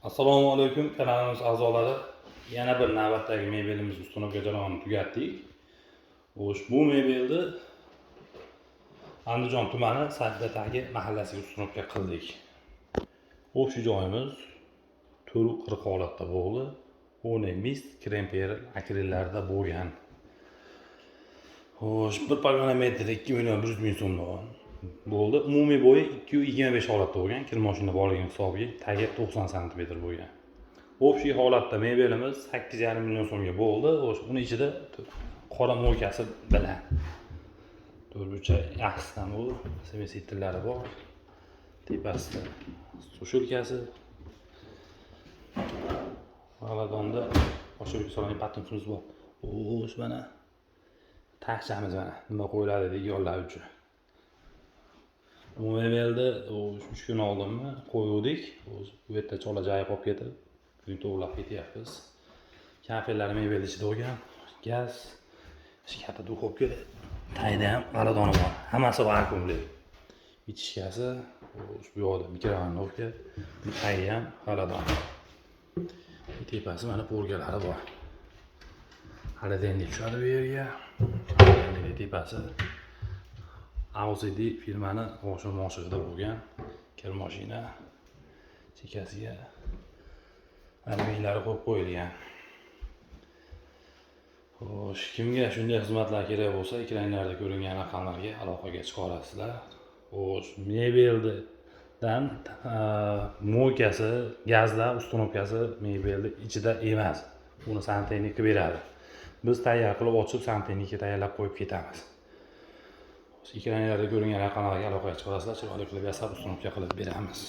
Assalomu alaykum kanalimiz a'zolari. Yana bir navbatdagi mebelimiz ustunobga jarayonini tugatdik. Bu mebelni Andijon tumani Saddatagi mahallasiga ustunobga qildik. Shu joyimiz tur 40 holatda bo'ldi. O'rni mist, kremper, akrillarda bo'lgan. Bir pogona metri 2.100.000 so'mdan bo'ldi. Umumiy bo'yi 225 holatda bo'lgan. Kir mashina borligi hisobiga tagi 90 sm bo'lgan. Shu holatda mebelimiz 8.5 million so'mga bo'ldi. Uni ichida qora mo'ykasi bilan turbucha yaxshidan bu semisitlari bor. Tepasida sushilkasi. G'aladonda boshqa bir solgan patentimiz bor. Mana taxchamiz mana nima qo'yiladi deganlar uchun. Bu mebelni 3 kun oldinmi qo'ydik. Bu yerda chola joyi qolib ketib, bugun to'g'rilab ketyapmiz. Kafellar mebel ichida bo'lgan, gaz, katta duxovka, tayda ham g'aladoni bor. Hammasi vakuumli. Ichishkasi, bu yoqda mikrovalnovka, tayi ham g'aladon. Tepasi mana porgalari bor. Xolodilnik tushadi bu yerga. Xolodilnik tepasi LCD firmani moshig'ida bo'lgan kir mashina chekasiga alyuminiylar qo'yib qo'yilgan. Kimga shunday xizmatlar kerak bo'lsa, ekranlarda ko'ringan raqamlarga aloqaga chiqarasizlar. Mebeldan mo'ykasi, gazda ustunovkasi mebelni ichida emas. Uni santexnika beradi. Biz tayyor qilib ochib santexnika tayyorlab qo'yib ketamiz. Ekranlarda ko'ringan raqamlarga aloqaga chiqarasizlar, chiroyli qilib yasab ustunovka qilib beramiz.